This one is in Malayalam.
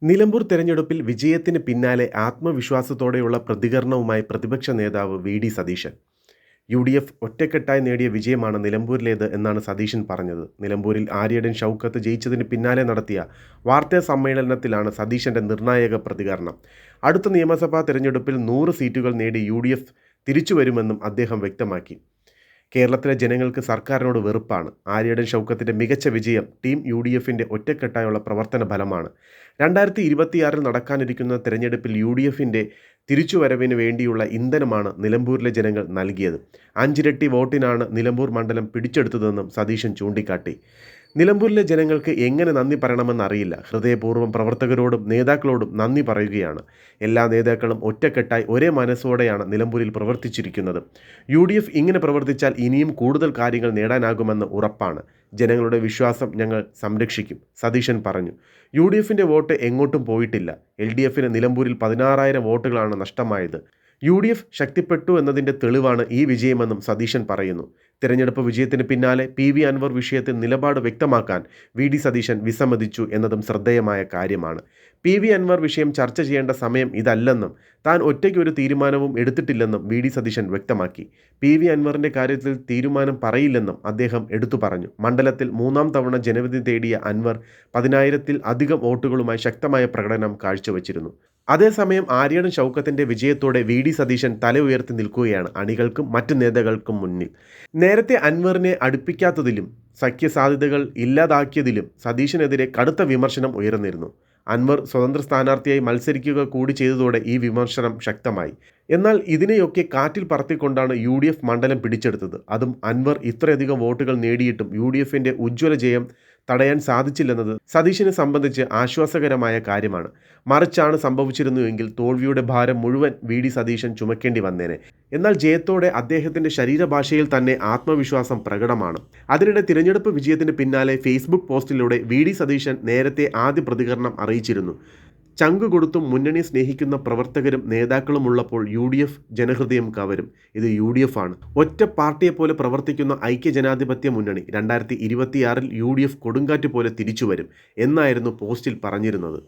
നിലമ്പൂർ തെരഞ്ഞെടുപ്പിൽ വിജയത്തിന് പിന്നാലെ ആത്മവിശ്വാസത്തോടെയുള്ള പ്രതികരണവുമായി പ്രതിപക്ഷ നേതാവ് വി.ഡി. സതീശൻ. യു.ഡി.എഫ് ഒറ്റക്കെട്ടായി നേടിയ വിജയമാണ് നിലമ്പൂരിലേത് എന്നാണ് സതീശൻ പറഞ്ഞത്. നിലമ്പൂരിൽ ആര്യടൻ ഷൗക്കത്ത് ജയിച്ചതിന് പിന്നാലെ നടത്തിയ വാർത്താ സമ്മേളനത്തിലാണ് സതീശന്റെ നിർണായക പ്രതികരണം. അടുത്ത നിയമസഭാ തെരഞ്ഞെടുപ്പിൽ 100 സീറ്റുകൾ നേടി യു.ഡി.എഫ് തിരിച്ചുവരുമെന്നും അദ്ദേഹം വ്യക്തമാക്കി. കേരളത്തിലെ ജനങ്ങൾക്ക് സർക്കാരിനോട് വെറുപ്പാണ്. ആര്യടൻ ഷൗക്കത്തിൻ്റെ മികച്ച വിജയം ടീം യു.ഡി.എഫിൻ്റെ ഒറ്റക്കെട്ടായുള്ള പ്രവർത്തന ഫലമാണ്. 2026 നടക്കാനിരിക്കുന്ന തെരഞ്ഞെടുപ്പിൽ യു.ഡി.എഫിൻ്റെ തിരിച്ചുവരവിന് വേണ്ടിയുള്ള ഇന്ധനമാണ് നിലമ്പൂരിലെ ജനങ്ങൾ നൽകിയത്. 5 ഇരട്ടി വോട്ടിനാണ് നിലമ്പൂർ മണ്ഡലം പിടിച്ചെടുത്തതെന്നും സതീശൻ ചൂണ്ടിക്കാട്ടി. നിലമ്പൂരിലെ ജനങ്ങൾക്ക് എങ്ങനെ നന്ദി പറയണമെന്നറിയില്ല. ഹൃദയപൂർവ്വം പ്രവർത്തകരോടും നേതാക്കളോടും നന്ദി പറയുകയാണ്. എല്ലാ നേതാക്കളും ഒറ്റക്കെട്ടായി ഒരേ മനസ്സോടെയാണ് നിലമ്പൂരിൽ പ്രവർത്തിച്ചിരിക്കുന്നത്. യു.ഡി.എഫ് ഇങ്ങനെ പ്രവർത്തിച്ചാൽ ഇനിയും കൂടുതൽ കാര്യങ്ങൾ നേടാനാകുമെന്ന് ഉറപ്പാണ്. ജനങ്ങളുടെ വിശ്വാസം ഞങ്ങൾ സംരക്ഷിക്കും, സതീശൻ പറഞ്ഞു. യു.ഡി.എഫിൻ്റെ വോട്ട് എങ്ങോട്ടും പോയിട്ടില്ല. എൽ.ഡി.എഫിന് നിലമ്പൂരിൽ 16,000 വോട്ടുകളാണ് നഷ്ടമായത്. യു.ഡി.എഫ് ശക്തിപ്പെട്ടു എന്നതിൻ്റെ തെളിവാണ് ഈ വിജയമെന്നും സതീശൻ പറയുന്നു. തിരഞ്ഞെടുപ്പ് വിജയത്തിന് പിന്നാലെ പി.വി. അൻവർ വിഷയത്തിൽ നിലപാട് വ്യക്തമാക്കാൻ വി.ഡി. സതീശൻ വിസമ്മതിച്ചു എന്നതും ശ്രദ്ധേയമായ കാര്യമാണ്. പി.വി. അൻവർ വിഷയം ചർച്ച ചെയ്യേണ്ട സമയം ഇതല്ലെന്നും താൻ ഒറ്റയ്ക്ക് ഒരു തീരുമാനവും എടുത്തിട്ടില്ലെന്നും വി.ഡി. സതീശൻ വ്യക്തമാക്കി. പി.വി. അൻവറിൻ്റെ കാര്യത്തിൽ തീരുമാനം പറയില്ലെന്നും അദ്ദേഹം എടുത്തു പറഞ്ഞു. മണ്ഡലത്തിൽ 3ാം തവണ ജനവിധി തേടിയ അൻവർ 10,000-ൽ അധികം വോട്ടുകളുമായി ശക്തമായ പ്രകടനം കാഴ്ചവെച്ചിരുന്നു. അതേസമയം ആര്യടൻ ഷൗക്കത്തിൻ്റെ വിജയത്തോടെ വി.ഡി. സതീശൻ തല ഉയർത്തി നിൽക്കുകയാണ് അണികൾക്കും മറ്റ് നേതാക്കൾക്കും മുന്നിൽ. നേരത്തെ അൻവറിനെ അടുപ്പിക്കാത്തതിലും സഖ്യസാധ്യതകൾ ഇല്ലാതാക്കിയതിലും സതീശനെതിരെ കടുത്ത വിമർശനം ഉയർന്നിരുന്നു. അൻവർ സ്വതന്ത്ര സ്ഥാനാർത്ഥിയായി മത്സരിക്കുക കൂടി ചെയ്തതോടെ ഈ വിമർശനം ശക്തമായി. എന്നാൽ ഇതിനെയൊക്കെ കാറ്റിൽ പറത്തിക്കൊണ്ടാണ് യു.ഡി.എഫ് മണ്ഡലം പിടിച്ചെടുത്തത്. അതും അൻവർ ഇത്രയധികം വോട്ടുകൾ നേടിയിട്ടും യു.ഡി.എഫിൻ്റെ ഉജ്ജ്വല ജയം തടയാൻ സാധിച്ചില്ലെന്നത് സതീശനെ സംബന്ധിച്ച് ആശ്വാസകരമായ കാര്യമാണ്. മറിച്ചാണ് സംഭവിച്ചിരുന്നുവെങ്കിൽ തോൽവിയുടെ ഭാരം മുഴുവൻ വി.ഡി. സതീശൻ ചുമക്കേണ്ടി വന്നേനെ. എന്നാൽ ജയത്തോടെ അദ്ദേഹത്തിൻ്റെ ശരീരഭാഷയിൽ തന്നെ ആത്മവിശ്വാസം പ്രകടമാണ്. അതിനിടെ തിരഞ്ഞെടുപ്പ് വിജയത്തിന് പിന്നാലെ ഫേസ്ബുക്ക് പോസ്റ്റിലൂടെ വി.ഡി. സതീശൻ നേരത്തെ ആദ്യ പ്രതികരണം അറിയിച്ചിരുന്നു. ചങ്ക് കൊടുത്തും മുന്നണി സ്നേഹിക്കുന്ന പ്രവർത്തകരും നേതാക്കളും ഉള്ളപ്പോൾ യു.ഡി.എഫ് ജനഹൃദയം കവരും. ഇത് യു.ഡി.എഫ് ആണ്. ഒറ്റ പാർട്ടിയെപ്പോലെ പ്രവർത്തിക്കുന്ന ഐക്യജനാധിപത്യ മുന്നണി 2026 യു.ഡി.എഫ് കൊടുങ്കാറ്റ് പോലെ തിരിച്ചുവരും എന്നായിരുന്നു പോസ്റ്റിൽ പറഞ്ഞിരുന്നത്.